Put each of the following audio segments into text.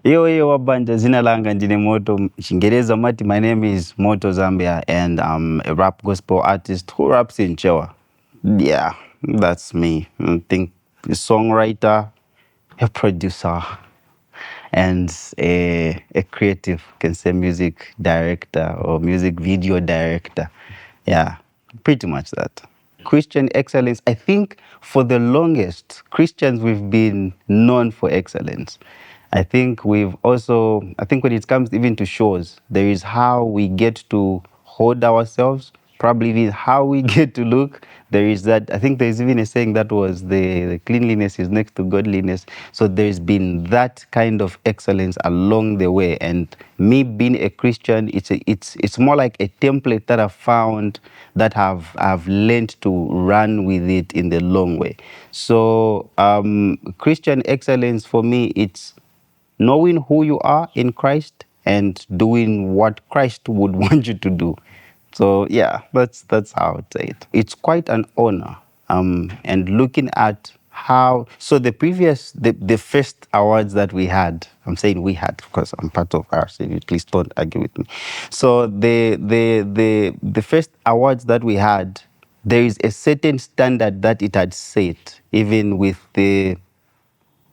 Yo wabanja zina langa ndine Molto. Chingereza mati, my name is Molto Zambia and I'm a rap gospel artist who raps in Chewa. Yeah, that's me. I think a songwriter, a producer, and a creative, can say music director or music video director. Yeah, pretty much that. Christian excellence, I think for the longest, Christians, we've been known for excellence. I think when it comes even to shows, there is how we get to hold ourselves, probably even how we get to look. There is that, I think there's even a saying that was the cleanliness is next to godliness. So there's been that kind of excellence along the way. And me being a Christian, it's more like a template that I've found that I've learned to run with it in the long way. So Christian excellence for me, it's knowing who you are in Christ and doing what Christ would want you to do. So yeah, that's how I would say it. It's quite an honor. And looking at how the first awards that we had, I'm saying we had because I'm part of RCV, please don't argue with me. So the first awards that we had, there is a certain standard that it had set, even with the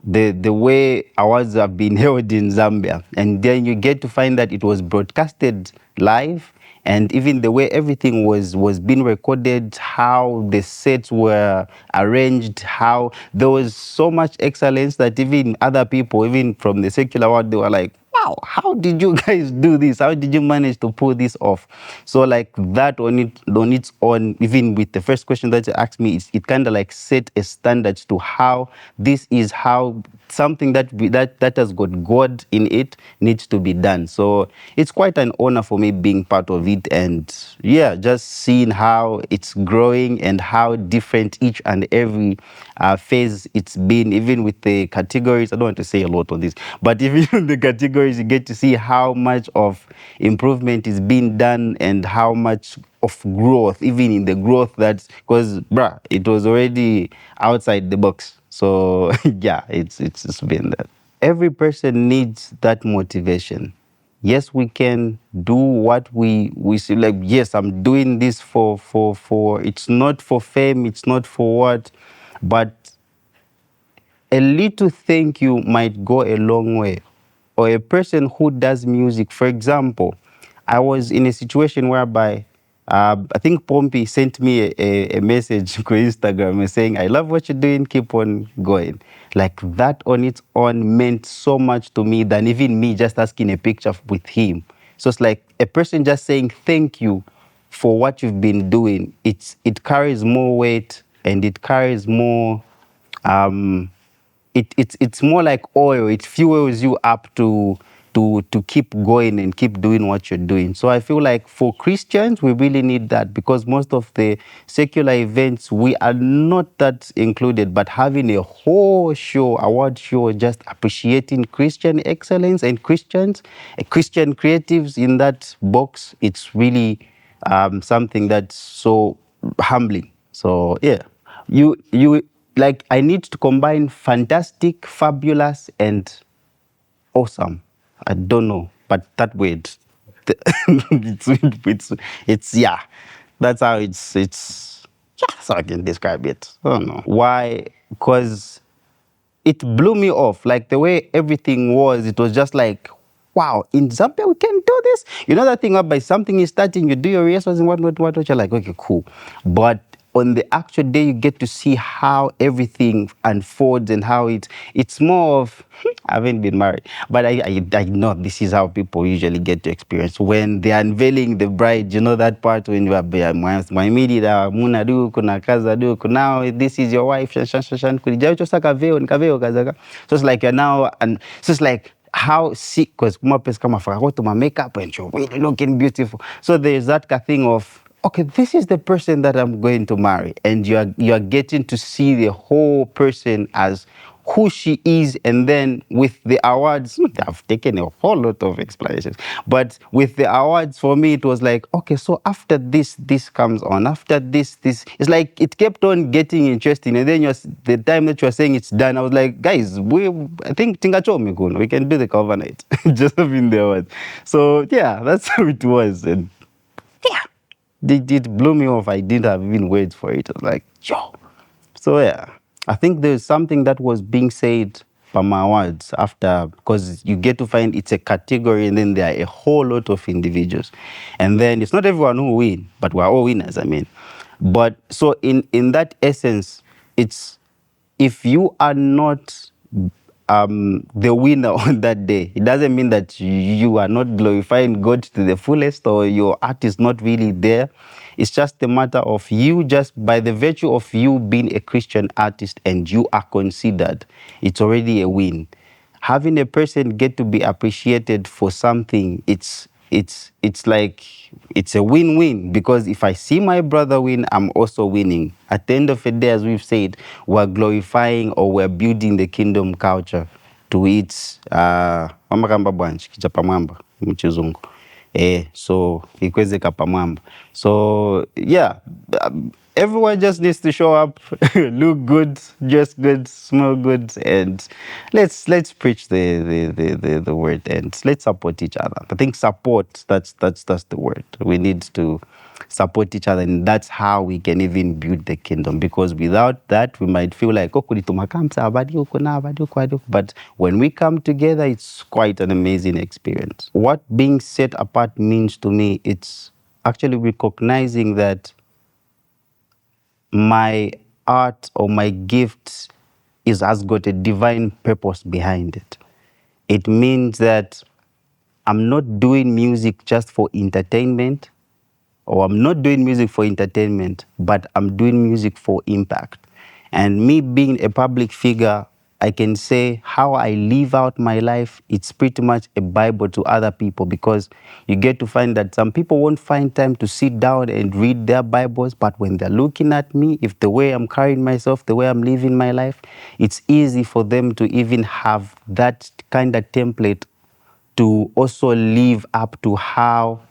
way awards have been held in Zambia. And then you get to find that it was broadcasted live, and even the way everything was being recorded, how the sets were arranged, how there was so much excellence that even other people, even from the secular world, they were like, wow, how did you guys do this? How did you manage to pull this off? So like that on its own, even with the first question that you asked me, it kind of like set a standard to how this is how something that has got God in it needs to be done. So it's quite an honor for me being part of it, and yeah, just seeing how it's growing and how different each and every phase it's been, even with the categories. I don't want to say a lot on this, but even in the categories, you get to see how much of improvement is being done and how much of growth, even in the growth that's because it was already outside the box. So yeah, it's been that. Every person needs that motivation. Yes, we can do what we see. Like, yes, I'm doing this for. It's not for fame. It's not for what, but a little thank you might go a long way. Or a person who does music, for example, I was in a situation whereby I think Pompey sent me a message on Instagram saying, I love what you're doing, keep on going. Like that on its own meant so much to me than even me just asking a picture with him. So it's like a person just saying thank you for what you've been doing. It carries more weight and it carries more it's more like oil. It fuels you up to keep going and keep doing what you're doing. So I feel like for Christians, we really need that, because most of the secular events, we are not that included, but having a whole show, award show, just appreciating Christian excellence and Christians, Christian creatives in that box, it's really something that's so humbling. So yeah, you like, I need to combine fantastic, fabulous, and awesome. I don't know, but that word, it's yeah, that's how yeah, that's how I can describe it. I don't know why, because it blew me off. Like the way everything was, it was just like, wow, in Zambia we can do this. You know that thing up by something is starting, you do your rehearsals and what, you're like, okay, cool. But on the actual day, you get to see how everything unfolds and how it's more of, I haven't been married, but I know this is how people usually get to experience when they're unveiling the bride. You know that part when you are my immediate muna do kuna kaza do now this is your wife shan kulijacho saka veo nikaveo kaza. So it's like you're now, and so it's like how sick, because kumapes kama faka to my makeup and you're really looking beautiful. So there's that thing of, okay, this is the person that I'm going to marry, and you're getting to see the whole person as who she is, and then with the awards, I've taken a whole lot of explanations, but with the awards, for me, it was like, okay, so after this comes on, after this, it's like it kept on getting interesting, and then the time that you're saying it's done, I was like, guys, I think Tingachomi Kun, we can do the cover night, just in the awards. So yeah, that's how it was, and yeah, it blew me off. I didn't have even words for it. I was like, yo. So yeah, I think there's something that was being said by my words after, because you get to find it's a category, and then there are a whole lot of individuals, and then it's not everyone who win, but we're all winners. I mean, but so in that essence, it's, if you are not the winner on that day, it doesn't mean that you are not glorifying God to the fullest, or your art is not really there. It's just a matter of you, just by the virtue of you being a Christian artist and you are considered, it's already a win. Having a person get to be appreciated for something, it's like, it's a win-win, because if I see my brother win, I'm also winning. At the end of the day, as we've said, we're glorifying, or we're building the kingdom culture to its mamakamba bwanji kichapamwamba mchizungu. So ikwezeka pamwamba. So yeah, everyone just needs to show up, look good, dress good, smell good, and let's preach the word, and let's support each other. I think support, that's the word. We need to support each other, and that's how we can even build the kingdom, because without that, we might feel like, oh, but when we come together, it's quite an amazing experience. What being set apart means to me, it's actually recognizing that my art or my gift has got a divine purpose behind it. It means that I'm not doing music just for entertainment, or I'm not doing music for entertainment, but I'm doing music for impact. And me being a public figure, I can say how I live out my life, it's pretty much a Bible to other people, because you get to find that some people won't find time to sit down and read their Bibles, but when they're looking at me, if the way I'm carrying myself, the way I'm living my life, it's easy for them to even have that kind of template to also live up to how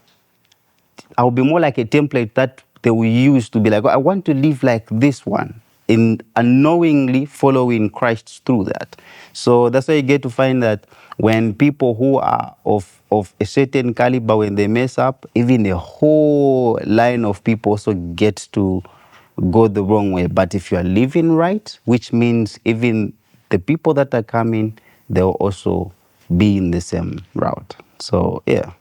I'll be more like a template that they will use to be like, oh, I want to live like this one, in unknowingly following Christ through that. So that's why you get to find that when people who are of a certain caliber, when they mess up, even a whole line of people also get to go the wrong way. But if you are living right, which means even the people that are coming, they'll also be in the same route. So yeah.